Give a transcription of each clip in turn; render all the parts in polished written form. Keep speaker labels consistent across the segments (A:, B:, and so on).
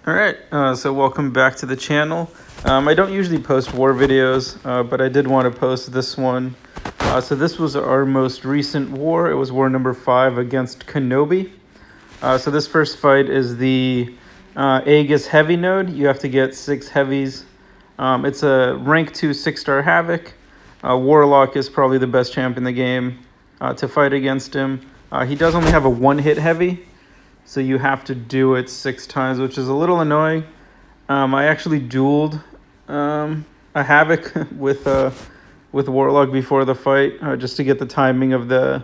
A: Alright, so welcome back to the channel. I don't usually post war videos, but I did want to post this one. So this was our most recent war. It was war number 5 against Kenob. So this first fight is the Aarkus heavy node. You have to get 6 heavies. It's a rank 2 6-star Havok. Warlock is probably the best champ in the game to fight against him. He does only have a 1-hit heavy. So you have to do it 6 times, which is a little annoying. I actually dueled a Havok with Warlock before the fight, just to get the timing of the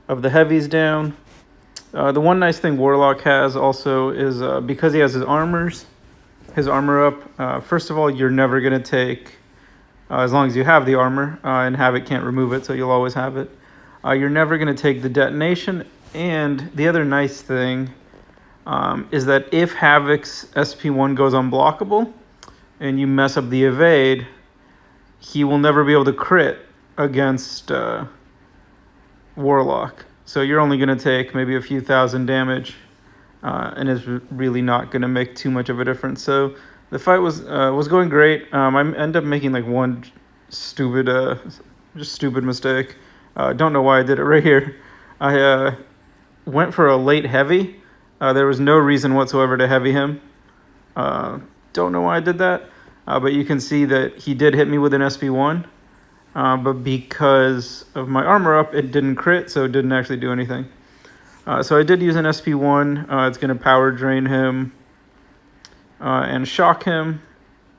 A: heavies down. The one nice thing Warlock has also is because he has his armor up. First of all, you're never gonna take, as long as you have the armor, and Havok can't remove it, so you'll always have it. You're never gonna take the detonation. And the other nice thing is that if Havok's SP1 goes unblockable and you mess up the evade, he will never be able to crit against Warlock. So you're only going to take maybe a few thousand damage, and it's really not going to make too much of a difference. So the fight was going great. I ended up making like one stupid mistake. Don't know why I did it right here. I went for a late heavy. There was no reason whatsoever to heavy him. Don't know why I did that, but you can see that he did hit me with an SP1, but because of my armor up, it didn't crit, so it didn't actually do anything. So I did use an SP1. It's going to power drain him and shock him,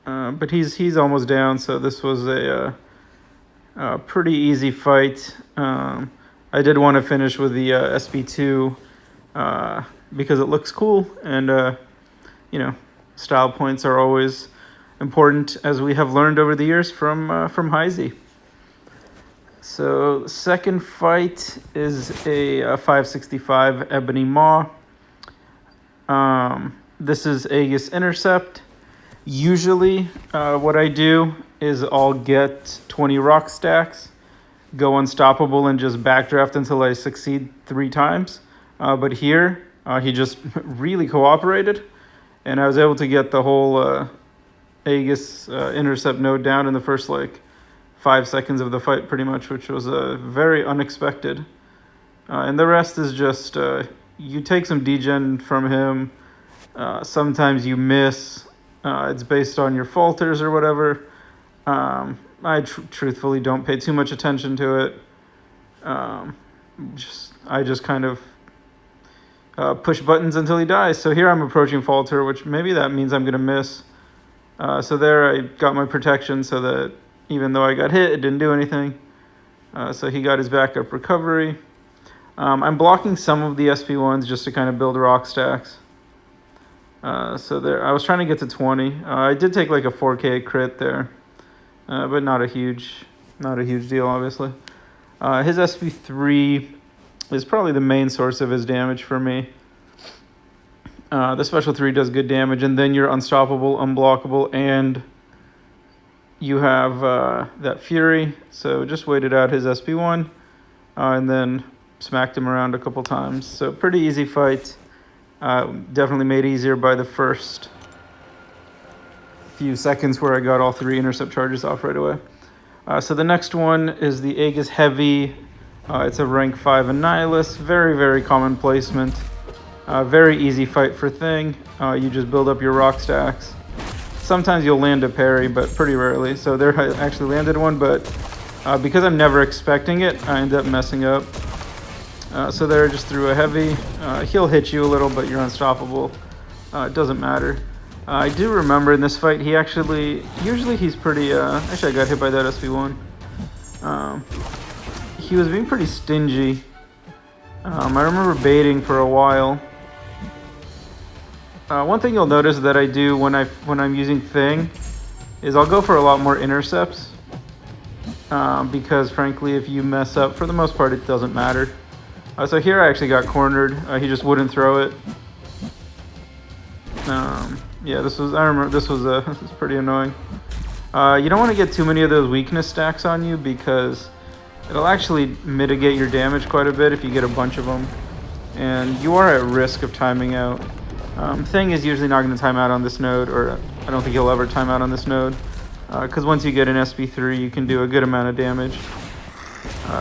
A: but he's almost down, so this was a pretty easy fight. I did want to finish with the SP2 because it looks cool, and style points are always important, as we have learned over the years from Heisey. So second fight is a 565 Ebony Maw. This is Aarkus Intercept. Usually what I do is I'll get 20 rock stacks, go unstoppable, and just backdraft until I succeed 3 times. But here, he just really cooperated, and I was able to get the whole Aarkus intercept node down in the first 5 seconds of the fight, pretty much, which was very unexpected. And the rest is just you take some degen from him. Sometimes you miss. It's based on your falters or whatever. I truthfully don't pay too much attention to it. I just kind of push buttons until he dies. So here I'm approaching falter, which maybe that means I'm going to miss. So there I got my protection so that even though I got hit, it didn't do anything. So he got his backup recovery. I'm blocking some of the SP1s just to kind of build rock stacks. So there, I was trying to get to 20. I did take like a 4K crit there. But not a huge deal, obviously. His SP3 is probably the main source of his damage for me. The special 3 does good damage, and then you're unstoppable, unblockable, and you have that Fury. So just waited out his SP1, and then smacked him around a couple times. So pretty easy fight. Definitely made easier by the first few seconds where I got all 3 intercept charges off right away. So the next one is the Aarkus Heavy. It's a rank 5 Annihilus. Very, very common placement. Very easy fight for Thing. You just build up your rock stacks. Sometimes you'll land a parry, but pretty rarely. So there I actually landed one, but because I'm never expecting it, I end up messing up. So there, just threw a heavy. He'll hit you a little, but you're unstoppable. It doesn't matter. I do remember in this fight, usually he's pretty, actually I got hit by that SP1. He was being pretty stingy. I remember baiting for a while. One thing you'll notice that I do when I'm using Thing is I'll go for a lot more intercepts. Because frankly, if you mess up, for the most part, it doesn't matter. So here I actually got cornered. He just wouldn't throw it. Yeah, I remember this was pretty annoying. You don't want to get too many of those weakness stacks on you because it'll actually mitigate your damage quite a bit if you get a bunch of them. And you are at risk of timing out. Thing is usually not going to time out on this node, or I don't think he'll ever time out on this node, because once you get an SB3, you can do a good amount of damage.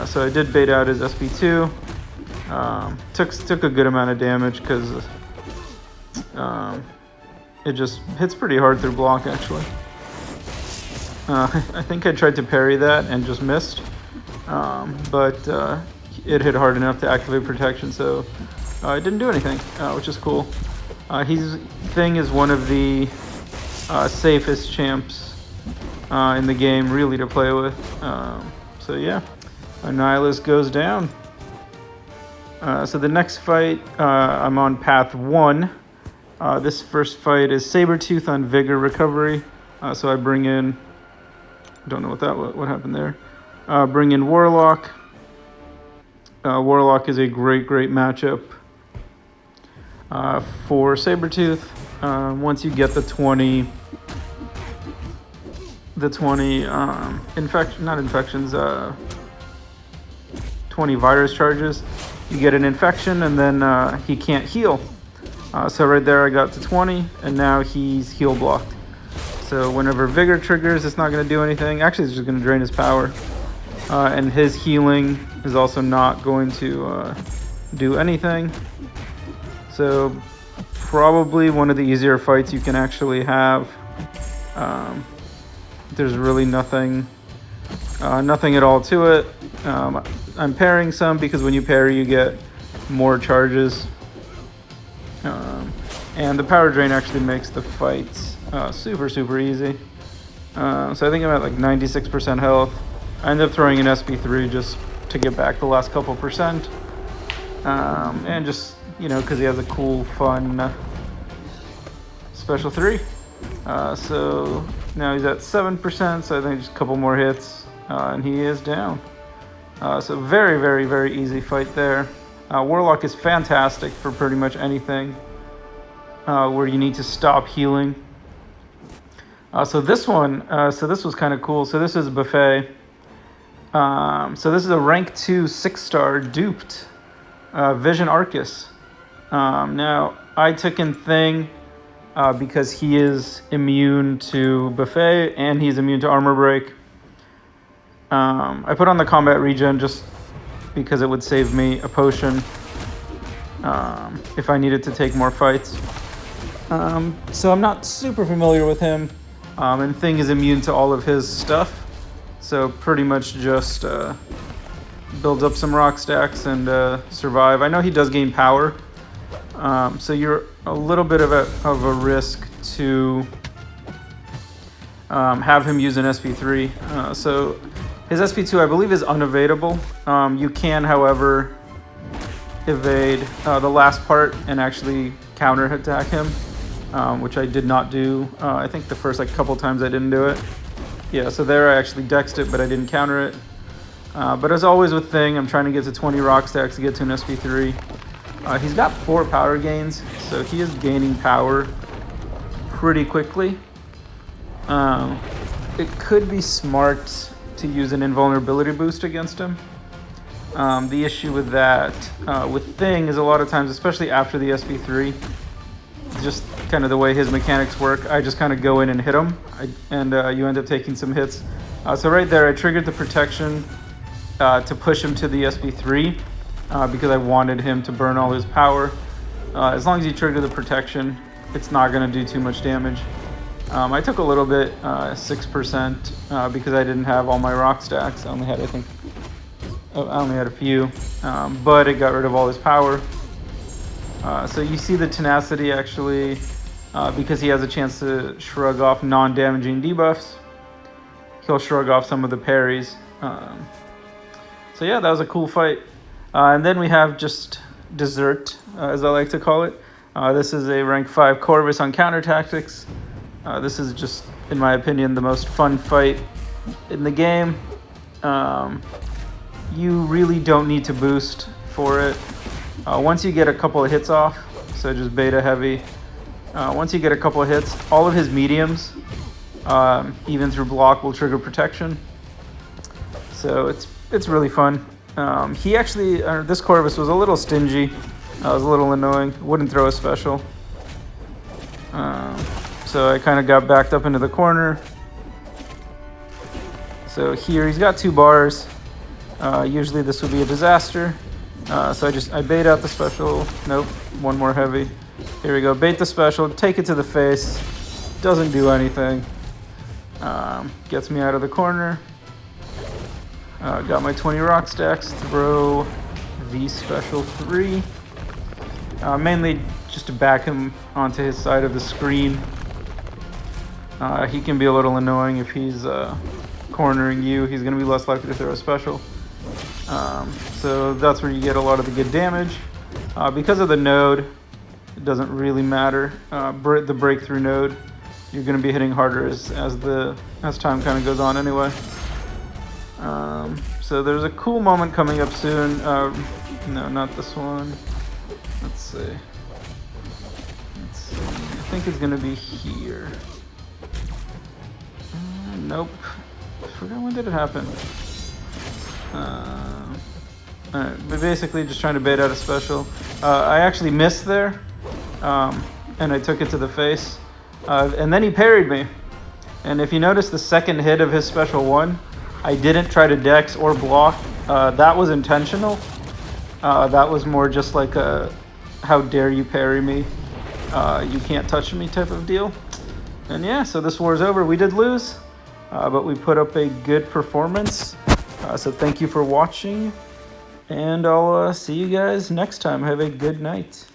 A: So I did bait out his SB2. Took a good amount of damage because it just hits pretty hard through block, actually. I think I tried to parry that and just missed, but it hit hard enough to activate protection, so it didn't do anything, which is cool. Thing is one of the safest champs in the game, really, to play with. So yeah, Annihilus goes down. So the next fight, I'm on path 1. This first fight is Sabretooth on Vigor Recovery. So I bring in, don't know what happened there. Bring in Warlock. Warlock is a great matchup for Sabretooth. Once you get the 20 20 virus charges, you get an infection, and then he can't heal. So right there I got to 20, and now he's heal blocked. So whenever Vigor triggers, it's not going to do anything. Actually, it's just going to drain his power. And his healing is also not going to do anything. So probably one of the easier fights you can actually have. There's really nothing at all to it. I'm parrying some because when you parry, you get more charges. And the power drain actually makes the fights super easy. So I think I'm at like 96% health. I ended up throwing an SB3 just to get back the last couple percent. And just, because he has a cool, fun special 3. So now he's at 7%, so I think just a couple more hits, and he is down. So very easy fight there. Warlock is fantastic for pretty much anything where you need to stop healing. So this was kind of cool. So this is Buffet. So this is a rank 2 6-star duped Vision Aarkus. Now I took in Thing because he is immune to Buffet and he's immune to armor break. I put on the combat regen just because it would save me a potion if I needed to take more fights. So I'm not super familiar with him, and Thing is immune to all of his stuff. So pretty much just build up some rock stacks and survive. I know he does gain power, so you're a little bit of a risk to have him use an SP3. So his SP2, I believe, is unevadable. You can, however, evade the last part and actually counter attack him, which I did not do. I think the first couple times I didn't do it. Yeah, so there I actually dexed it, but I didn't counter it. But as always with Thing, I'm trying to get to 20 rock stacks to get to an SP3. He's got 4 power gains, so he is gaining power pretty quickly. It could be smart to use an invulnerability boost against him. The issue with that, with Thing, is a lot of times, especially after the SP3, just kind of the way his mechanics work, I just kind of go in and hit him, and you end up taking some hits. So right there, I triggered the protection to push him to the SB3 because I wanted him to burn all his power. As long as you trigger the protection, it's not going to do too much damage. I took a little bit, 6%, because I didn't have all my rock stacks. I only had a few, but it got rid of all his power. So you see the tenacity actually, because he has a chance to shrug off non-damaging debuffs. He'll shrug off some of the parries. So yeah, that was a cool fight. And then we have just dessert, as I like to call it. This is a rank 5 Corvus on counter tactics. This is just, in my opinion, the most fun fight in the game. You really don't need to boost for it. Once you get a couple of hits off, so just beta heavy, once you get a couple of hits, all of his mediums, even through block, will trigger protection. So it's really fun. He actually, this Corvus was a little stingy. It was a little annoying. Wouldn't throw a special. So I kind of got backed up into the corner. So here he's got 2 bars. Usually this would be a disaster. So I bait out the special. Nope, 1 more heavy. Here we go, bait the special, take it to the face. Doesn't do anything. Gets me out of the corner. Got my 20 rock stacks, throw the special 3. Mainly just to back him onto his side of the screen. He can be a little annoying if he's cornering you. He's going to be less likely to throw a special. So that's where you get a lot of the good damage. Because of the node, it doesn't really matter. The breakthrough node, you're going to be hitting harder as time kind of goes on anyway. So there's a cool moment coming up soon. No, not this one. Let's see. I think it's going to be here. Nope. I forgot, when did it happen? Alright, but basically just trying to bait out a special. I actually missed there, and I took it to the face, and then he parried me. And if you notice the second hit of his special 1, I didn't try to dex or block. That was intentional. That was more just like a how dare you parry me, you can't touch me type of deal. And yeah, so this war's over. We did lose, but we put up a good performance. So thank you for watching, and I'll see you guys next time. Have a good night.